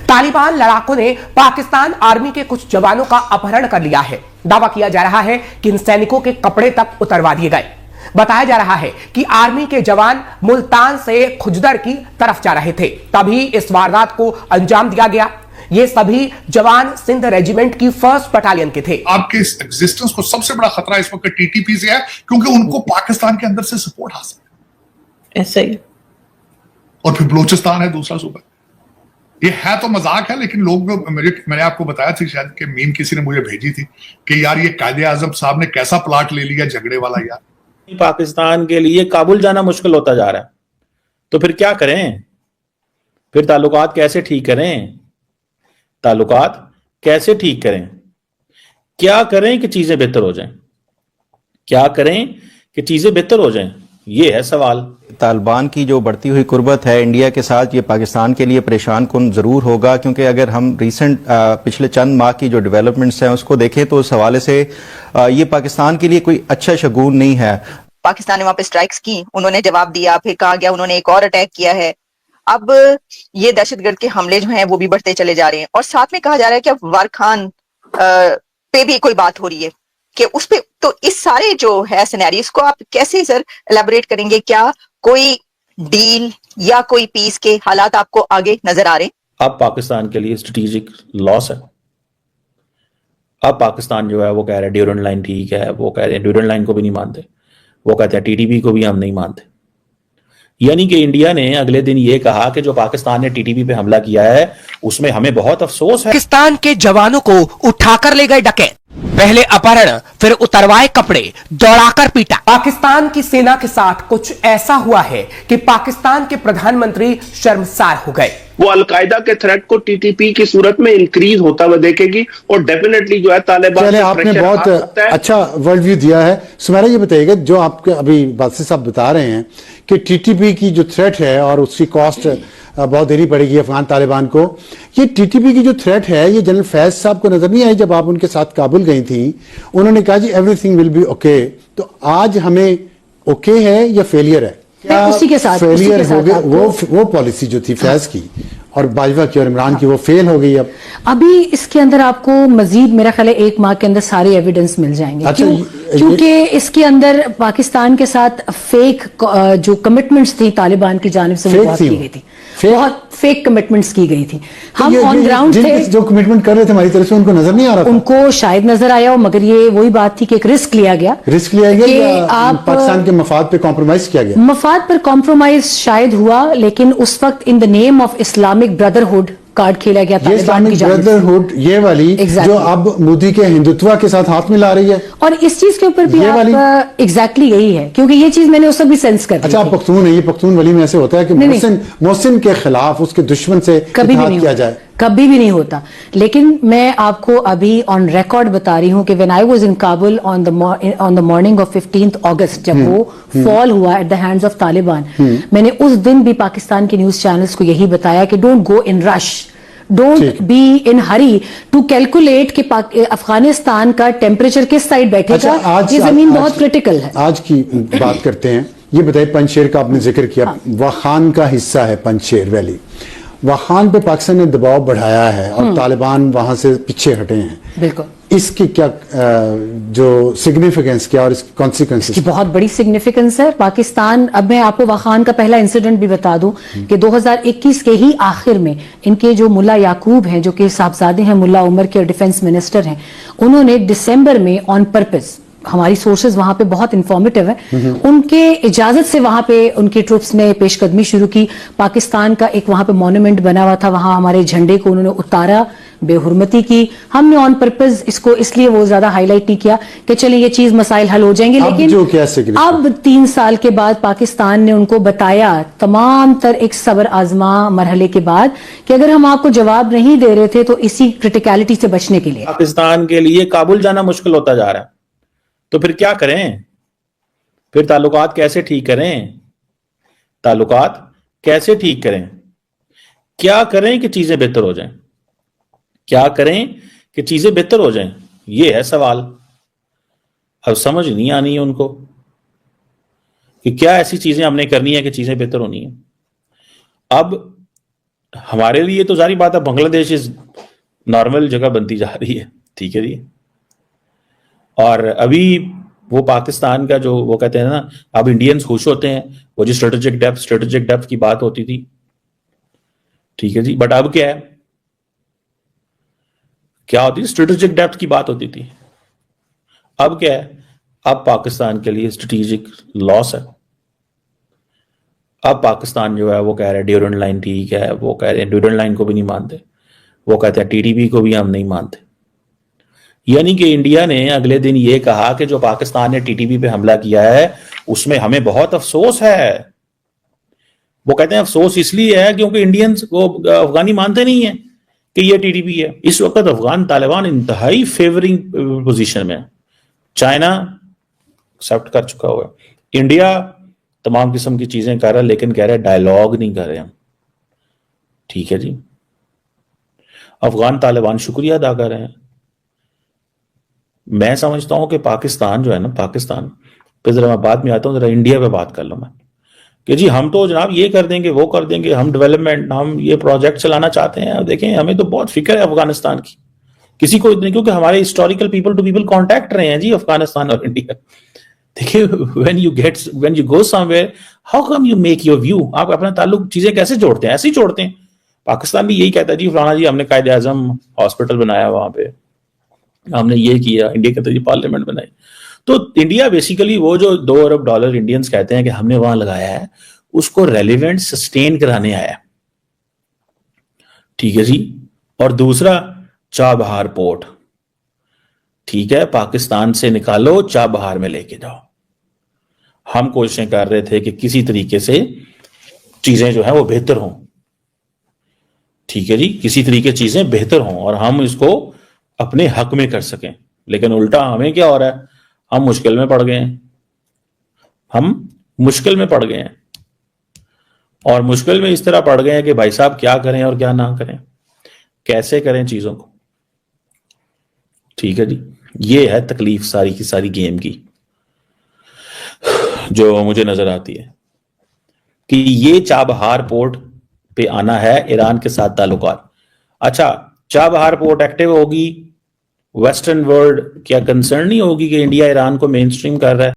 तालिबान लड़ाकों ने पाकिस्तान आर्मी के कुछ जवानों का अपहरण कर लिया है। दावा किया जा रहा है कि इन सैनिकों के कपड़े तक उतरवा दिए गए। बताया जा रहा है कि आर्मी के जवान मुल्तान से खुजदर की तरफ जा रहे थे, तभी इस वारदात को अंजाम दिया गया। ये सभी जवान सिंध रेजिमेंट की 1st बटालियन के थे। आपके इस एग्जिस्टेंस को सबसे बड़ा खतरा इस वक्त टीटीपी से है, क्योंकि उनको पाकिस्तान के अंदर से सपोर्ट हासिल है। ऐसा ही। और फिर बलूचिस्तान है दूसरा सूबा। ये है तो मजाक है, लेकिन लोग मैंने आपको बताया थी शायद कि मीम किसी ने मुझे भेजी थी कि यार ये कायदे आजम साहब ने कैसा प्लाट ले लिया झगड़े वाला। यार पाकिस्तान के लिए काबुल जाना मुश्किल होता जा रहा है, तो फिर क्या करें? फिर ताल्लुकात कैसे ठीक करें? ताल्लुकात कैसे ठीक करें? क्या करें कि चीजें बेहतर हो जाएं? क्या करें कि चीजें बेहतर हो जाएं? ये है सवाल। तालिबान की जो बढ़ती हुई कुर्बत है इंडिया के साथ, ये पाकिस्तान के लिए परेशान कुन ज़रूर होगा, क्योंकि अगर हम रिसेंट पिछले चंद माह की जो डेवलपमेंट्स हैं उसको देखें तो उस हवाले से ये पाकिस्तान के लिए कोई अच्छा शगुन नहीं है। पाकिस्तान ने वहां पे स्ट्राइक्स की, उन्होंने जवाब दिया, फिर कहा गया उन्होंने एक और अटैक किया है। अब ये दहशतगर्द के हमले जो हैं वो भी बढ़ते चले जा रहे हैं, और साथ में कहा जा रहा है कि अब वार खान पे भी कोई बात हो रही है कि उस पे। तो इस सारे जो है सिनेरियो, इसको आप कैसे सर एलैबोरेट करेंगे? क्या कोई डील या कोई पीस के हालात आपको आगे नजर आ रहे हैं? अब पाकिस्तान के लिए स्ट्रेटेजिक लॉस है। अब पाकिस्तान जो है वो कह रहे हैं ड्यूरेंट लाइन ठीक है, वो कह रहे हैं ड्यूरेंट लाइन को भी नहीं मानते, वो कहते हैं टीटीपी को भी हम नहीं मानते। यानी कि इंडिया ने अगले दिन ये कहा कि जो पाकिस्तान ने टीटीपी पे हमला किया है उसमें हमें बहुत अफसोस है। पाकिस्तान के जवानों को उठाकर ले गए डकैत, पहले अपहरण फिर उतरवाए कपड़े, दौड़ाकर पीटा। पाकिस्तान की सेना के साथ कुछ ऐसा हुआ है कि पाकिस्तान के प्रधानमंत्री शर्मसार हो गए। वो अलकायदा के थ्रेट को टीटीपी की सूरत में इंक्रीज होता हुआ देखेगी, और डेफिनेटली जो है तालिबान। आपने बहुत अच्छा वर्ल्ड व्यू दिया है। सुमेरा ये बताइएगा, जो आप अभी बादशाह साहब बता रहे हैं कि टीटीपी की जो थ्रेट है और उसकी कॉस्ट बहुत देनी पड़ेगी अफगान तालिबान को, ये टीटीपी की जो थ्रेट है ये जनरल फैज साहब को नजर नहीं आई जब आप उनके साथ काबुल गई थी? उन्होंने कहा जी एवरीथिंग विल बी ओके। तो आज हमें ओके है या फेलियर है? क्या उसी के साथ फेलियर हो गया? वो पॉलिसी जो थी फैज की और बाजवा की और इमरान की, वो फेल हो गई। अब अभी इसके अंदर आपको मजीद मेरा ख्याल है 1 माह के अंदर सारे एविडेंस मिल जाएंगे। अच्छा, क्योंकि इसके अंदर पाकिस्तान के साथ फेक जो कमिटमेंट्स थी तालिबान की जानिब से वो बहुत की गई थी, बहुत फेक कमिटमेंट्स की गई थी। हम ऑन ग्राउंड थे, जो कमिटमेंट कर रहे थे हमारी तरफ से उनको नजर नहीं आ रहा था। उनको शायद नजर आया हो, मगर ये वही बात थी कि एक रिस्क लिया गया या आप पाकिस्तान के मफाद पे कॉम्प्रोमाइज किया गया? मफाद पर कॉम्प्रोमाइज शायद हुआ, लेकिन उस वक्त in the name of Islamic brotherhood card खेला गया तालिबान की जानिब से। ब्रदरहुड ये वाली जो अब मोदी के हिंदुत्व के साथ हाथ मिला रही है, और इस चीज के ऊपर भी आप एग्जैक्टली यही है, क्योंकि ये चीज मैंने उस वक्त भी सेंस कर दी। अच्छा, आप पख्तून है, ये पख्तून वली में ऐसे होता है कि मोहसिन के खिलाफ उसके दुश्मन से कभी भी नहीं किया जाए, कभी भी नहीं होता। लेकिन मैं आपको अभी ऑन रिकॉर्ड बता रही हूँ कि when I was in Kabul on the morning of 15th अगस्त, जब वो फॉल हुआ at the hands of Taliban, मैंने उस दिन भी पाकिस्तान के न्यूज चैनल्स को यही बताया कि don't go in rush, don't be in hurry to calculate कि अफगानिस्तान का टेम्परेचर किस साइड बैठेगा। ये जमीन बहुत क्रिटिकल है। आज की बात करते हैं। ये बताइए, पंजशेर का आपने जिक्र किया, वाखान का हिस्सा है पंजशेर वैली। वाखान पे पाकिस्तान ने दबाव बढ़ाया है और तालिबान वहां से पीछे हटे हैं। बिल्कुल। इसकी क्या जो सिग्निफिकेंस क्या और इसकी कॉन्सिक्वेंसेस? इसकी बहुत बड़ी सिग्निफिकेंस है। पाकिस्तान, अब मैं आपको वाखान का पहला इंसिडेंट भी बता दूं कि 2021 के ही आखिर में इनके जो मुल्ला याकूब हैं, जो कि साहबजादे हैं मुल्ला उमर के और डिफेंस मिनिस्टर हैं, उन्होंने दिसंबर में ऑन पर्पस, हमारी सोर्सेज वहां पे बहुत इंफॉर्मेटिव है, उनके इजाजत से वहां पे उनकी ट्रुप्स ने पेशकदमी शुरू की। पाकिस्तान का एक वहां पे मॉन्यूमेंट बना हुआ था, वहां हमारे झंडे को उन्होंने उतारा, बेहुरमती की। हमने ऑन पर्पस इसको इसलिए वो ज्यादा हाईलाइट नहीं किया कि चले ये चीज मसाइल हल हो जाएंगे, लेकिन अब 3 साल के बाद पाकिस्तान ने उनको बताया तमाम तर एक सब्र आजमा मरहले के बाद कि अगर हम आपको जवाब नहीं दे रहे थे तो इसी क्रिटिकलिटी से बचने के लिए पाकिस्तान के लिए काबुल जाना मुश्किल होता जा रहा है, तो फिर क्या करें? फिर ताल्लुकात कैसे ठीक करें? ताल्लुकात कैसे ठीक करें? क्या करें कि चीजें बेहतर हो जाएं? क्या करें कि चीजें बेहतर हो जाएं? ये है सवाल। अब समझ नहीं आनी है उनको कि क्या ऐसी चीजें हमने करनी है कि चीजें बेहतर होनी है। अब ہمارے لیے تو ظاہری بات ہے بنگلہ دیش از نارمل جگہ بنتی جا رہی ہے. ٹھیک ہے جی. اور ابھی وہ پاکستان کا جو وہ کہتے ہیں نا اب انڈینز خوش ہوتے ہیں, وہ جو اسٹریٹجک ڈیپتھ کی بات ہوتی تھی. ٹھیک ہے جی. بٹ اب کیا ہے, کیا ہوتی ہے اسٹریٹجک ڈیپتھ کی بات ہوتی تھی. اب کیا ہے, اب پاکستان کے لیے اسٹریٹجک لاس ہے. اب پاکستان جو ہے وہ کہہ رہے ڈیورنڈ لائن ٹھیک ہے, وہ کہہ رہے ہیں ڈیورنڈ لائن کو بھی نہیں مانتے, وہ کہتے ہیں ٹی ٹی پی کو بھی ہم نہیں مانتے. یعنی کہ انڈیا نے اگلے دن یہ کہا کہ جو پاکستان نے ٹی ٹی پی پہ حملہ کیا ہے اس میں ہمیں بہت افسوس ہے. وہ کہتے ہیں افسوس اس لیے ہے کیونکہ انڈینز وہ افغانی مانتے نہیں ہیں کہ یہ ٹی ٹی پی ہے. اس وقت افغان طالبان انتہائی فیورنگ پوزیشن میں. چائنا ایکسپٹ کر چکا ہوا ہے, انڈیا تمام قسم کی چیزیں کر رہا ہے لیکن کہہ رہے ڈائلاگ نہیں کر رہے ہم. ٹھیک ہے جی. افغان طالبان شکریہ ادا کر رہے ہیں. میں سمجھتا ہوں کہ پاکستان جو ہے نا, پاکستان پہ ذرا میں بعد میں آتا ہوں, ذرا انڈیا پہ بات کر لوں میں کہ جی ہم تو جناب یہ کر دیں گے وہ کر دیں گے, ہم ڈیولپمنٹ ہم یہ پروجیکٹ چلانا چاہتے ہیں. دیکھیں ہمیں تو بہت فکر ہے افغانستان کی, کسی کو اتنے, کیونکہ ہمارے historical people to people contact رہے ہیں جی افغانستان اور انڈیا. دیکھیے when you go somewhere how come you make your view, آپ اپنا تعلق چیزیں کیسے جوڑتے ہیں, ایسے ہی جوڑتے ہیں. پاکستان بھی یہی کہتا ہے جی فلانا جی ہم نے قائد اعظم ہاسپٹل بنایا, وہاں پہ ہم نے یہ کیا, انڈیا کہتا ہے جی پارلیمنٹ بنائی. تو انڈیا بیسیکلی وہ جو $2 ارب انڈینز کہتے ہیں کہ ہم نے وہاں لگایا ہے اس کو ریلیونٹ سسٹین کرانے آیا. ٹھیک ہے جی. اور دوسرا چابہار پورٹ, ٹھیک ہے, پاکستان سے نکالو چابہار میں لے کے جاؤ. ہم کوششیں کر رہے تھے کہ کسی طریقے سے چیزیں جو ہیں وہ بہتر ہوں. ٹھیک ہے جی, کسی طریقے چیزیں بہتر ہوں اور ہم اس کو اپنے حق میں کر سکیں. لیکن الٹا ہمیں کیا ہو رہا ہے, ہم مشکل میں پڑ گئے ہیں. ہم مشکل میں پڑ گئے ہیں اور مشکل میں اس طرح پڑ گئے ہیں کہ بھائی صاحب کیا کریں اور کیا نہ کریں, کیسے کریں چیزوں کو. ٹھیک ہے جی. یہ ہے تکلیف ساری کی ساری گیم کی جو مجھے نظر آتی ہے کہ یہ چابہار پورٹ پہ آنا ہے ایران کے ساتھ تعلقات. اچھا, چابہار پورٹ ایکٹیو ہوگی, ویسٹرن ورلڈ کیا کنسرن نہیں ہوگی کہ انڈیا ایران کو مین سٹریم کر رہا ہے؟